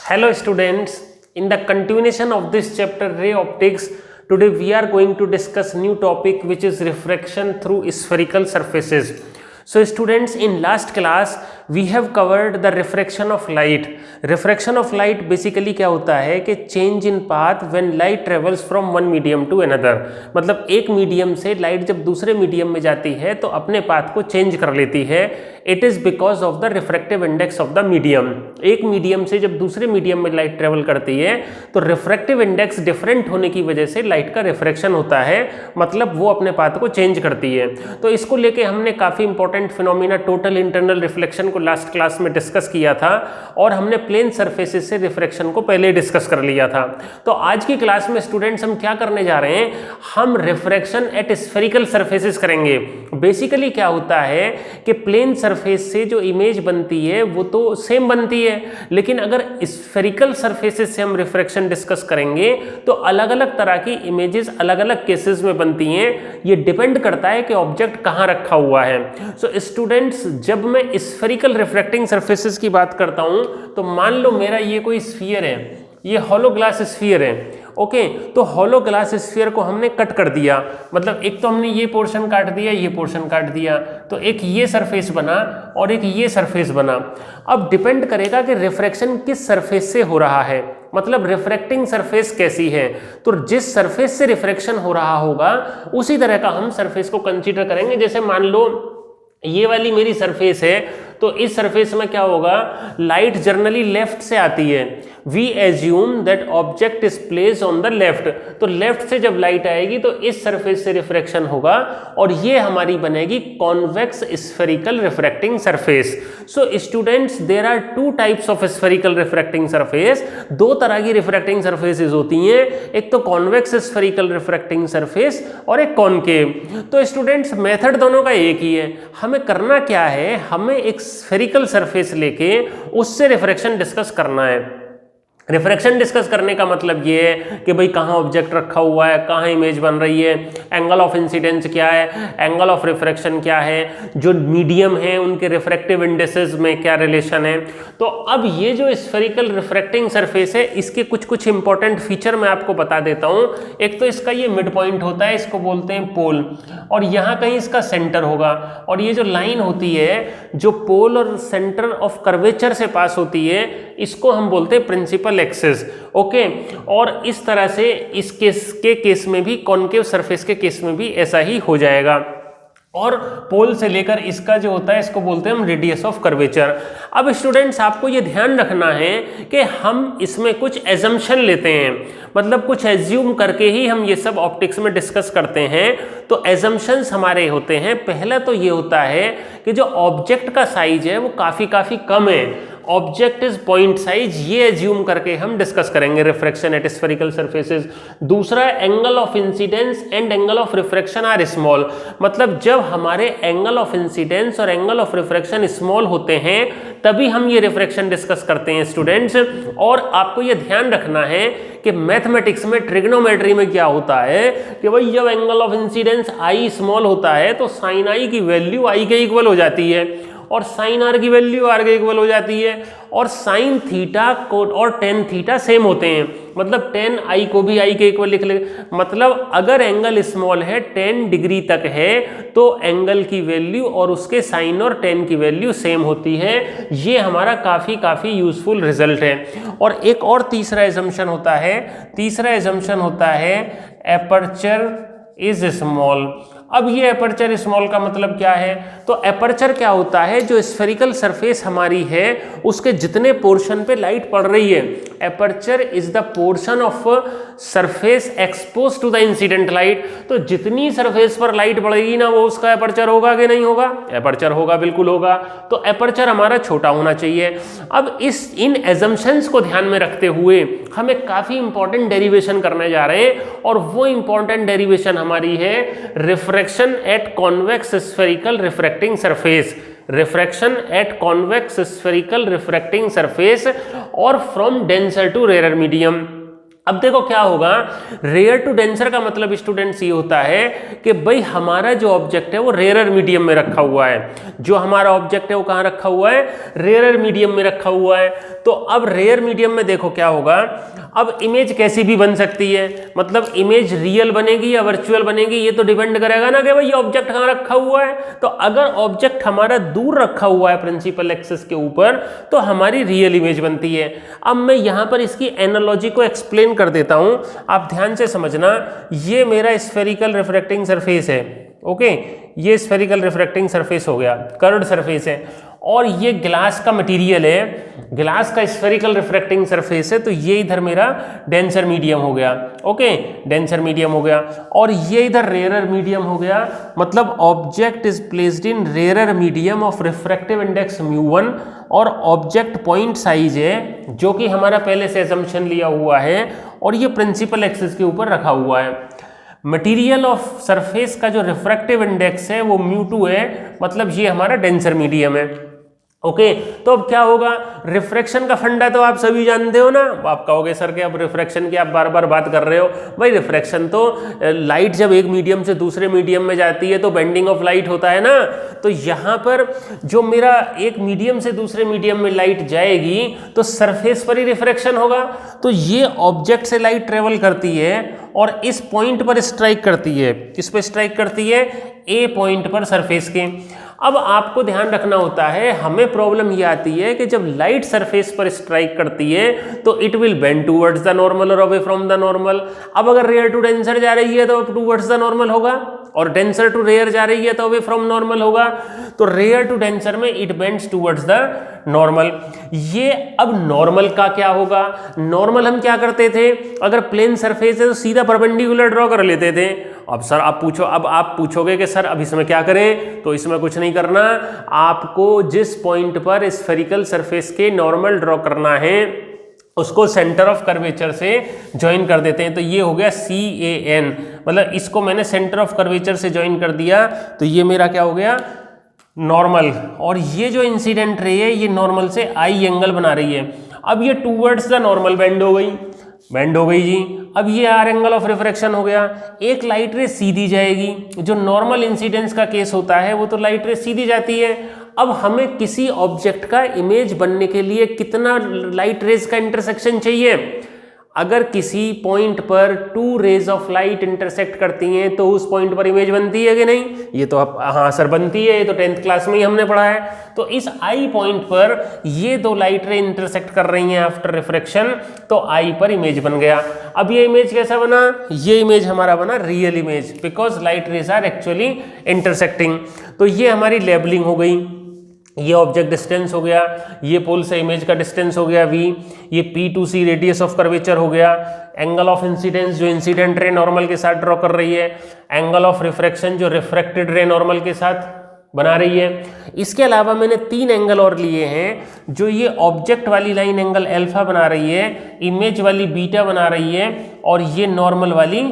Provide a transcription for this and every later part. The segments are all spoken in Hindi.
Hello students, in the continuation of this chapter ray optics, today we are going to discuss new topic which is refraction through spherical surfaces. So students, in last class we have covered the refraction of light. Refraction of light basically क्या होता है कि change in path when light travels from one medium to another. मतलब एक मीडियम से लाइट जब दूसरे मीडियम में जाती है तो अपने पाथ को चेंज कर लेती है. It is because of the refractive index of the medium. एक मीडियम से जब दूसरे मीडियम में लाइट ट्रेवल करती है तो रिफ्रैक्टिव इंडेक्स डिफरेंट होने की वजह से लाइट का रिफ्रैक्शन होता है, मतलब वो अपने पाथ को चेंज करती है. तो इसको लेके हमने काफ़ी important phenomena total internal reflection को लास्ट क्लास में डिस्कस किया था और हमने प्लेन सरफेसेस से रिफ्रैक्शन को पहले डिस्कस कर लिया था. तो आज की क्लास में स्टूडेंट्स हम क्या करने जा रहे हैं, हम रिफ्रैक्शन एट स्फेरिकल सरफेसेस करेंगे. बेसिकली क्या होता है कि प्लेन सरफेस से जो इमेज बनती है वो तो सेम बनती है, लेकिन अगर स्फेरिकल सरफेसेस से हम रिफ्रैक्शन डिस्कस करेंगे तो अलग अलग तरह की इमेजेस अलग अलग केसेस में बनती हैं. ये डिपेंड करता है कि ऑब्जेक्ट कहाँ रखा हुआ है. सो स्टूडेंट्स, जब मैं स्फेरिकल रिफ्रैक्टिंग सरफेसेस की बात करता हूँ तो मान लो मेरा ये कोई स्फीयर है, ये हॉलो ग्लास स्फीयर है. ओके, तो हॉलो ग्लास स्फीयर को हमने कट कर दिया, मतलब एक तो हमने ये पोर्शन काट दिया, ये पोर्शन काट दिया, तो एक ये सरफेस बना और एक ये सरफेस बना. अब डिपेंड करेगा कि रिफ्रैक्शन किस सरफेस से हो रहा है, मतलब रिफ्रैक्टिंग सरफेस कैसी है. तो जिस सरफेस से रिफ्रैक्शन हो रहा होगा उसी तरह का हम सरफेस को कंसीडर करेंगे. जैसे मान लो ये वाली मेरी सरफेस है, तो इस सरफेस में क्या होगा, लाइट जनरली लेफ्ट से आती है. We assume that object is placed on the left. तो लेफ्ट से जब लाइट आएगी तो इस सरफेस से रिफ्रैक्शन होगा और ये हमारी बनेगी convex spherical refracting surface. So students, there are two types of spherical refracting surface. दो तरह की रिफ्रैक्टिंग सरफेसेस होती हैं, एक तो कॉन्वेक्स स्फेरिकल रिफ्रैक्टिंग सरफेस और एक कॉनकेव. तो स्टूडेंट्स, मेथड दोनों का एक ही है. हमें करना क्या है, हमें एक स्फेरिकल सरफेस लेके उससे रिफ्रैक्शन डिस्कस करना है. रिफ्रैक्शन डिस्कस करने का मतलब ये है कि भाई कहाँ ऑब्जेक्ट रखा हुआ है, कहाँ इमेज बन रही है, एंगल ऑफ इंसिडेंस क्या है, एंगल ऑफ रिफ्रैक्शन क्या है, जो मीडियम है उनके रिफ्रैक्टिव इंडेक्सेस में क्या रिलेशन है. तो अब ये जो स्फेरिकल रिफ्रैक्टिंग सरफेस है इसके कुछ कुछ इंपॉर्टेंट फीचर मैं आपको बता देता हूँ. एक तो इसका ये मिड पॉइंट होता है, इसको बोलते हैं पोल, और यहाँ कहीं इसका सेंटर होगा, और ये जो लाइन होती है जो पोल और सेंटर ऑफ कर्वेचर से पास होती है इसको हम बोलते हैं प्रिंसिपल एक्सिस. ओके, और इस तरह से इस केस के केस में भी, कॉनकेव सरफेस के केस में भी ऐसा ही हो जाएगा. और पोल से लेकर इसका जो होता है इसको बोलते हैं हम रेडियस ऑफ कर्वेचर. अब स्टूडेंट्स, आपको ये ध्यान रखना है कि हम इसमें कुछ एजम्पशन लेते हैं, मतलब कुछ एज्यूम करके ही हम ये सब ऑप्टिक्स में डिस्कस करते हैं. तो एजम्पशंस हमारे होते हैं, पहला तो ये होता है कि जो ऑब्जेक्ट का साइज है वो काफ़ी कम है, ऑब्जेक्ट इज पॉइंट साइज, ये एज्यूम करके हम डिस्कस करेंगे रिफ्रैक्शन एट स्फेरिकल सरफेसेस. दूसरा, angle of incidence and angle of refraction are small, मतलब जब हमारे एंगल ऑफ इंसिडेंस और एंगल ऑफ रिफ्रैक्शन स्मॉल होते हैं तभी हम ये रिफ्रैक्शन डिस्कस करते हैं स्टूडेंट्स. और आपको ये ध्यान रखना है कि मैथमेटिक्स में, ट्रिग्नोमेट्री में क्या होता है कि भाई जब angle of incidence I small होता है तो साइन आई की वैल्यू आई के इक्वल हो जाती है और साइन आर की वैल्यू आर के इक्वल हो जाती है, और साइन थीटा को और टेन थीटा सेम होते हैं, मतलब टेन आई को भी आई के इक्वल लिख ले. मतलब अगर एंगल स्मॉल है 10 डिग्री तक है तो एंगल की वैल्यू और उसके साइन और टेन की वैल्यू सेम होती है. ये हमारा काफ़ी यूजफुल रिजल्ट है. और एक और तीसरा एजम्पशन होता है एपर्चर इज स्मॉल. अब ये एपर्चर स्मॉल का मतलब क्या है, तो एपर्चर क्या होता है, जो स्फेरिकल सरफेस हमारी है उसके जितने पोर्शन पे लाइट पड़ रही है, aperture is the portion of surface expose to the incident light. तो जितनी सरफेस पर लाइट पड़ेगी ना वो उसका एपर्चर होगा कि नहीं होगा, एपर्चर होगा, बिल्कुल होगा. तो एपर्चर हमारा छोटा होना चाहिए. अब इन एजम्पशंस को ध्यान में रखते हुए हमें काफ़ी इंपॉर्टेंट डेरिवेशन करने जा रहे हैं, और वो इंपॉर्टेंट डेरिवेशन हमारी है refraction at convex spherical refracting surface. Refraction at convex spherical refracting surface और from denser to rare medium. अब देखो क्या होगा, रेयर टू डेंसर का मतलब स्टूडेंट्स ये होता है कि भाई हमारा जो ऑब्जेक्ट है वो रेयरर मीडियम में रखा हुआ है। जो हमारा ऑब्जेक्ट है वो कहाँ रखा हुआ है, रेयरर मीडियम में रखा हुआ है। तो अब रेयर मीडियम में देखो क्या होगा, अब इमेज कैसी भी बन सकती है, मतलब इमेज रियल बनेगी या वर्चुअल बनेगी ये तो डिपेंड करेगा ना कि भाई ये ऑब्जेक्ट कहाँ रखा हुआ है। तो अगर ऑब्जेक्ट हमारा दूर रखा हुआ है प्रिंसिपल एक्सिस के ऊपर तो हमारी रियल इमेज बनती है। अब मैं यहाँ पर इसकी एनालॉजी को एक्सप्लेन कर देता हूँ, आप ध्यान से समझना। ये मेरा स्फेरिकल रिफ्रैक्टिंग सरफेस है, ओके, ये स्फेरिकल रिफ्रैक्टिंग सरफेस हो गया, कर्व्ड सरफेस है, और ये ग्लास का मटेरियल है, ग्लास का स्फेरिकल रिफ्रैक्टिंग सरफेस है। तो ये इधर मेरा डेंसर मीडियम हो गया, ओके, डेंसर मीडियम हो गया, और ये इधर रेयरर मीडियम हो गया। मतलब object is placed in rarer medium of refractive index μ1, और ऑब्जेक्ट पॉइंट साइज है जो कि हमारा पहले से असम्पशन लिया हुआ है, और ये प्रिंसिपल एक्सिस के ऊपर रखा हुआ है। मटेरियल ऑफ सरफेस का जो रिफ्रैक्टिव इंडेक्स है वो μ2 है, मतलब ये हमारा डेंसर मीडियम है, ओके। तो अब क्या होगा, रिफ्रैक्शन का फंडा तो आप सभी जानते हो ना। आप कहोगे सर कि अब रिफ्रैक्शन की आप बार बार बात कर रहे हो, भाई रिफ्रैक्शन तो लाइट जब एक मीडियम से दूसरे मीडियम में जाती है तो बेंडिंग ऑफ लाइट होता है ना। तो यहाँ पर जो मेरा एक मीडियम से दूसरे मीडियम में लाइट जाएगी तो सरफेस पर ही रिफ्रैक्शन होगा। तो ये ऑब्जेक्ट से लाइट ट्रेवल करती है और इस पॉइंट पर स्ट्राइक करती है, किस पे स्ट्राइक करती है, ए पॉइंट पर सरफेस के। अब आपको ध्यान रखना होता है, हमें प्रॉब्लम ये आती है कि जब लाइट सरफेस पर स्ट्राइक करती है तो it will bend towards the normal और अवे फ्रॉम द नॉर्मल। अब अगर रेयर टू डेंसर जा रही है तो टूवर्ड्स द नॉर्मल होगा, और डेंसर टू रेयर जा रही है तो अवे फ्रॉम नॉर्मल होगा। तो रेयर टू डेंसर में it bends towards the normal. ये अब नॉर्मल का क्या होगा, नॉर्मल हम क्या करते थे, अगर प्लेन सरफेस है तो सीधा परपेंडिकुलर ड्रॉ कर लेते थे। अब सर आप पूछोगे कि सर अब इसमें क्या करें, तो इसमें कुछ नहीं करना, आपको जिस पॉइंट पर स्फेरिकल सरफेस के नॉर्मल ड्रॉ करना है उसको सेंटर ऑफ कर्वेचर से ज्वाइन कर देते हैं। तो ये हो गया CAN, मतलब इसको मैंने सेंटर ऑफ कर्वेचर से ज्वाइन कर दिया, तो ये मेरा क्या हो गया, नॉर्मल। और ये जो इंसिडेंट रे है ये नॉर्मल से आई एंगल बना रही है। अब ये टूवर्ड्स द नॉर्मल बेंड हो गई जी। अब ये आर एंगल ऑफ रिफ्रैक्शन हो गया। एक लाइट रे सीधी जाएगी, जो नॉर्मल इंसिडेंस का केस होता है वो तो लाइट रे सीधी जाती है। अब हमें किसी ऑब्जेक्ट का इमेज बनने के लिए कितना लाइट रेज का इंटरसेक्शन चाहिए, अगर किसी पॉइंट पर 2 रेज ऑफ लाइट इंटरसेक्ट करती हैं तो उस पॉइंट पर इमेज बनती है कि नहीं, ये तो हाँ सर बनती है, ये तो 10th क्लास में ही हमने पढ़ा है। तो इस आई पॉइंट पर ये 2 लाइट रे इंटरसेक्ट कर रही हैं आफ्टर रिफ्रैक्शन, तो आई पर इमेज बन गया। अब ये इमेज कैसा बना, ये इमेज हमारा बना real image, because light rays are actually intersecting. तो ये हमारी लेबलिंग हो गई, ये ऑब्जेक्ट डिस्टेंस हो गया, ये पोल से इमेज का डिस्टेंस हो गया v, ये P2C रेडियस ऑफ कर्वेचर हो गया, एंगल ऑफ इंसिडेंस जो इंसिडेंट रे नॉर्मल के साथ ड्रॉ कर रही है, एंगल ऑफ रिफ्रैक्शन जो रिफ्रैक्टेड रे नॉर्मल के साथ बना रही है। इसके अलावा मैंने 3 एंगल और लिए हैं, जो ये ऑब्जेक्ट वाली लाइन एंगल अल्फा बना रही है, इमेज वाली बीटा बना रही है, और ये नॉर्मल वाली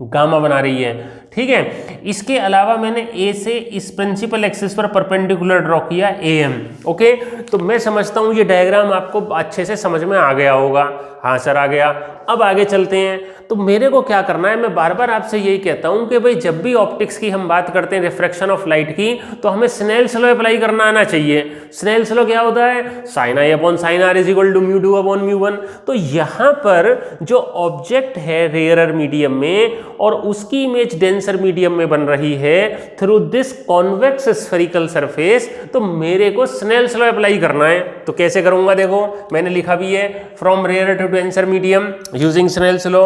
गामा बना रही है, ठीक है। इसके अलावा मैंने ए से इस प्रिंसिपल एक्सिस पर परपेंडिकुलर ड्रॉ किया AM, ओके। तो मैं समझता हूँ ये डायग्राम आपको अच्छे से समझ में आ गया होगा। हाँ सर आ गया। अब आगे चलते हैं। तो मेरे को क्या करना है, मैं बार बार आपसे यही कहता हूँ कि भाई जब भी ऑप्टिक्स की हम बात करते हैं, रिफ्रैक्शन ऑफ लाइट की, तो हमें स्नेल्स लॉ अप्लाई करना आना चाहिए। स्नेल्स लॉ क्या होता है, sin I upon sin R is equal to μ2 upon μ1। तो यहाँ पर जो ऑब्जेक्ट है रेयरर मीडियम में और उसकी इमेज डेंसर मीडियम में बन रही है through this convex spherical surface, तो मेरे को स्नेल्स लॉ अप्लाई करना है। तो कैसे करूंगा, देखो मैंने लिखा भी है, from rarer to denser medium using Snell's law.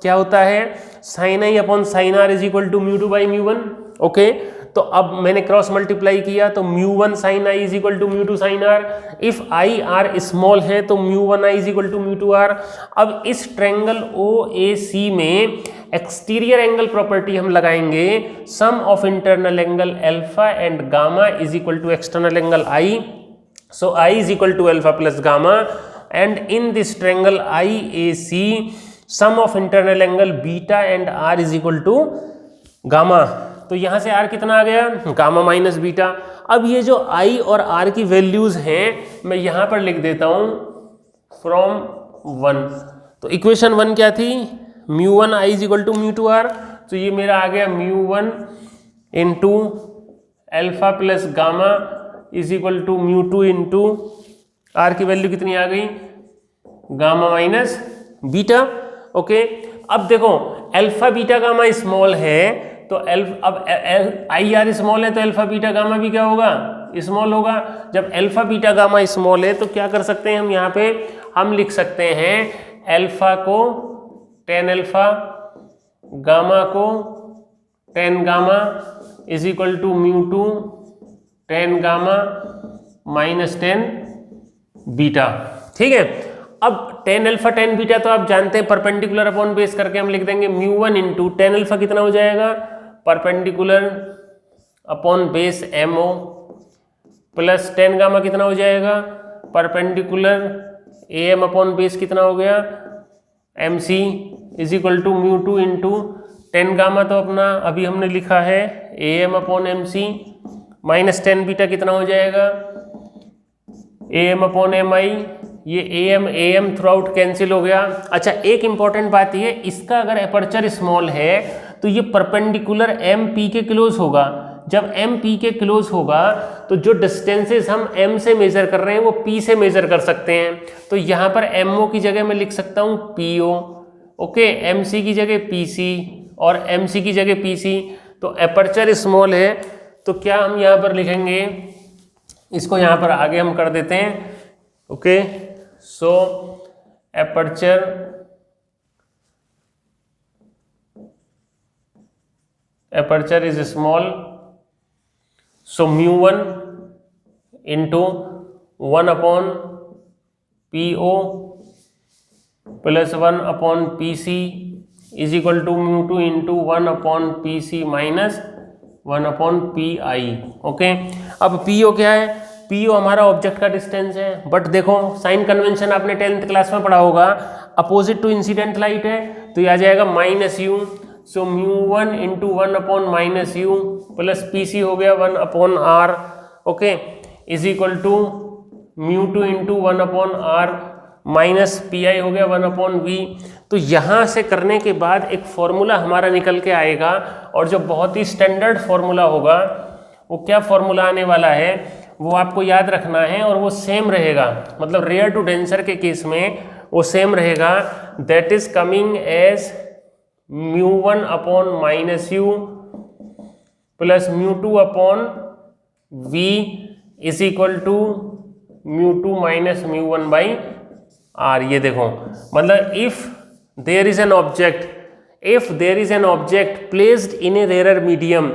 क्या होता है, sin I upon sin R is equal to μ2 by μ1, okay. तो अब मैंने क्रॉस मल्टीप्लाई किया तो μ1 sin I is equal to μ2 sin R। If I R small है तो μ1 I is equal to μ2 R। अब इस ट्रायंगल OAC में एक्सटीरियर एंगल प्रॉपर्टी हम लगाएंगे, sum of internal angle alpha and gamma is equal to external angle I। So I is equal to alpha plus gamma, and in this triangle IAC sum of internal angle beta and R is equal to gamma। तो यहाँ से R कितना आ गया, गामा माइनस बीटा। अब ये जो I और R की वैल्यूज हैं मैं यहाँ पर लिख देता हूँ from 1। तो इक्वेशन 1 क्या थी, μ1 i is equal to μ2 r, तो ये मेरा आ गया μ1 into alpha plus gamma is equal to μ2 into R की वैल्यू कितनी आ गई, गामा माइनस बीटा। ओके, अब देखो अल्फा बीटा गामा स्मॉल है तो अब आई आर स्मॉल है तो अल्फा बीटा गामा भी क्या होगा, स्मॉल होगा। जब अल्फा बीटा गामा स्मॉल है तो क्या कर सकते हैं हम, यहाँ पे हम लिख सकते हैं अल्फा को टेन अल्फा, गामा को tan gamma is equal to μ2 tan gamma minus tan beta. ठीक है, अब टेन अल्फा टेन बीटा तो आप जानते हैं परपेंडिकुलर अपॉन बेस करके हम लिख देंगे μ1 इंटू टेन अल्फा कितना हो जाएगा, perpendicular upon base MO plus ten gamma कितना हो जाएगा, परपेंडिकुलर AM अपॉन बेस कितना हो गया MC is equal to μ2 into tan gamma तो अपना अभी हमने लिखा है AM upon MC minus tan beta कितना हो जाएगा AM अपॉन MI, ये AM थ्रू आउट कैंसिल हो गया। अच्छा, एक इंपॉर्टेंट बात ये, इसका अगर एपर्चर स्मॉल है तो ये परपेंडिकुलर MP के क्लोज होगा। जब MP के क्लोज होगा तो जो डिस्टेंसेस हम M से मेजर कर रहे हैं वो P से मेजर कर सकते हैं। तो यहाँ पर MO की जगह मैं लिख सकता हूँ PO, ओके, MC की जगह PC और MC की जगह PC। तो एपर्चर स्मॉल है तो क्या हम यहाँ पर लिखेंगे, इसको यहाँ पर आगे हम कर देते हैं। Okay, so aperture is small, so μ1 into 1 upon PO plus 1 upon PC is equal to μ2 into 1 upon PC minus 1 upon PI। Okay, अब PO क्या है, PO हमारा ऑब्जेक्ट का डिस्टेंस है, बट देखो साइन कन्वेंशन आपने 10th क्लास में पढ़ा होगा, अपोजिट टू इंसिडेंट लाइट है तो ये आ जाएगा minus u. So μ1 into 1 upon minus u plus PC हो गया 1 upon R, okay, is equal to μ2 into 1 upon R minus PI हो गया 1 अपॉन V। तो यहाँ से करने के बाद एक फॉर्मूला हमारा निकल के आएगा, और जो बहुत ही स्टैंडर्ड फॉर्मूला होगा वो क्या फॉर्मूला आने वाला है वो आपको याद रखना है, और वो सेम रहेगा, मतलब रेयर टू डेंसर के केस में वो सेम रहेगा। That is coming as μ1 upon minus u plus μ2 upon V is equal to μ2 minus μ1 by R। ये देखो, मतलब if there is an object placed in a rare medium,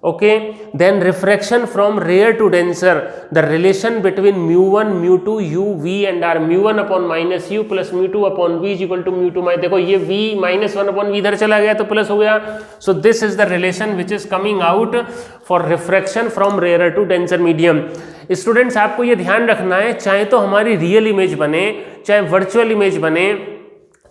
okay, then refraction from rare to denser, the relation between μ1 μ2 u v and r, μ1 upon minus u plus μ2 upon v is equal to μ2 minus, देखो ये v माइनस 1 अपॉन v इधर चला गया तो प्लस हो गया। So this is the relation which is coming out for refraction from rare to denser medium. Students, आपको ये ध्यान रखना है, चाहे तो हमारी रियल इमेज बने, चाहे वर्चुअल इमेज बने,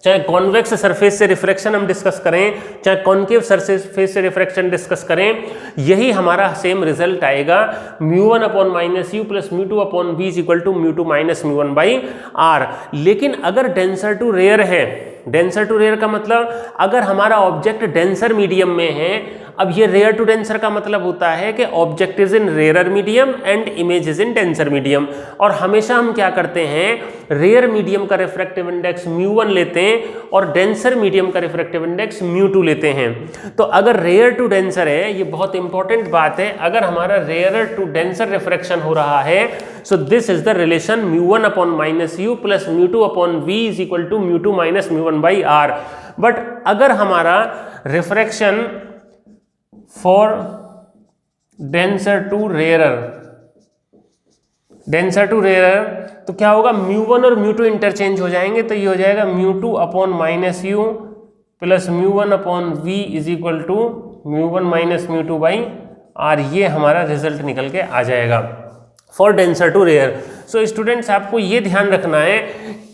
चाहे कॉन्वेक्स सरफेस से रिफ्रैक्शन हम डिस्कस करें, चाहे कॉन्केव सरफेस से रिफ्रैक्शन डिस्कस करें, यही हमारा सेम रिजल्ट आएगा, μ1 upon minus u plus μ2 upon v is equal to μ2 minus μ1 by r। लेकिन अगर डेंसर टू रेयर है, डेंसर टू रेयर का मतलब अगर हमारा ऑब्जेक्ट डेंसर मीडियम में है, अब ये रेयर टू डेंसर का मतलब होता है कि object is in rare medium and image is in denser medium, और हमेशा हम क्या करते हैं, रेयर मीडियम का रिफ्रैक्टिव इंडेक्स μ1 लेते हैं और डेंसर मीडियम का रिफ्रैक्टिव इंडेक्स μ2 लेते हैं। तो अगर रेयर टू डेंसर है, ये बहुत इंपॉर्टेंट बात है, अगर हमारा रेयर टू डेंसर रिफ्रैक्शन हो रहा है, so this is the relation μ1 upon minus u plus μ2 upon v is equal to μ2 minus μ1 by r। But अगर हमारा refraction for denser to rarer तो क्या होगा, μ1 और μ2 इंटरचेंज हो जाएंगे, तो ये हो जाएगा μ2 upon minus u plus μ1 upon v is equal to μ1 minus μ2 by r। ये हमारा रिजल्ट निकल के आ जाएगा for denser to rare. So students आपको ये ध्यान रखना है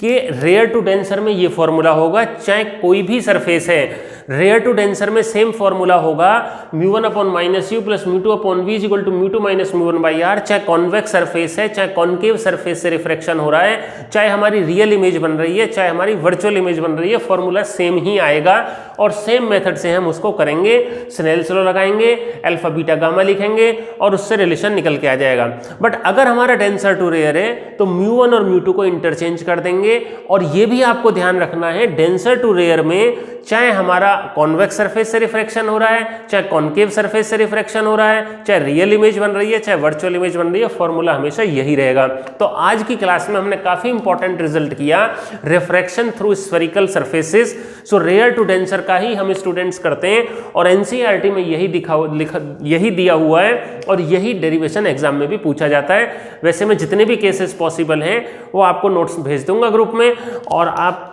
कि रेयर टू डेंसर में ये फॉर्मूला होगा, चाहे कोई भी सरफेस है, रेयर टू डेंसर में सेम फॉर्मूला होगा μ1 upon minus u plus μ2 upon v is equal to μ2 minus μ1 by R. चाहे कॉन्वेक्स सरफेस है, चाहे कॉन्केव सरफेस से रिफ्रैक्शन हो रहा है, चाहे हमारी रियल इमेज बन रही है, चाहे हमारी वर्चुअल इमेज बन रही है, फॉर्मूला सेम ही आएगा और सेम मेथड से हम उसको करेंगे। स्नेल्स लॉ लगाएंगे, अल्फा बीटा गामा लिखेंगे और उससे रिलेशन निकल के आ जाएगा। बट अगर हमारा डेंसर टू रेयर है तो μ1 और μ2 को इंटरचेंज कर देंगे। और ये भी आपको ध्यान रखना है, डेंसर टू रेयर में चाहे हमारा कॉन्वेक्स सरफेस से रिफ्रैक्शन हो रहा है, चाहे कॉन्केव सरफेस से रिफ्रैक्शन हो रहा है, चाहे रियल इमेज बन रही है, चाहे वर्चुअल इमेज बन रही है, फॉर्मूला हमेशा यही रहेगा। तो आज की क्लास में हमने काफी इंपॉर्टेंट रिजल्ट किया refraction through spherical surfaces. So rare to denser का ही हम स्टूडेंट्स करते हैं और एनसीईआरटी में यही दिया हुआ है और यही डेरिवेशन एग्जाम में भी पूछा जाता है। वैसे मैं जितने भी केसेस पॉसिबल हैं वो आपको नोट्स भेज दूंगा ग्रुप में और आप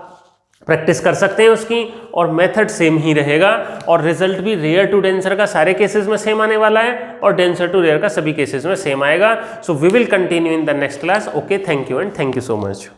प्रैक्टिस कर सकते हैं उसकी, और मेथड सेम ही रहेगा और रिजल्ट भी रेयर टू डेंसर का सारे केसेस में सेम आने वाला है और डेंसर टू रेयर का सभी केसेस में सेम आएगा। So we will continue in the next class. Okay, thank you and thank you so much.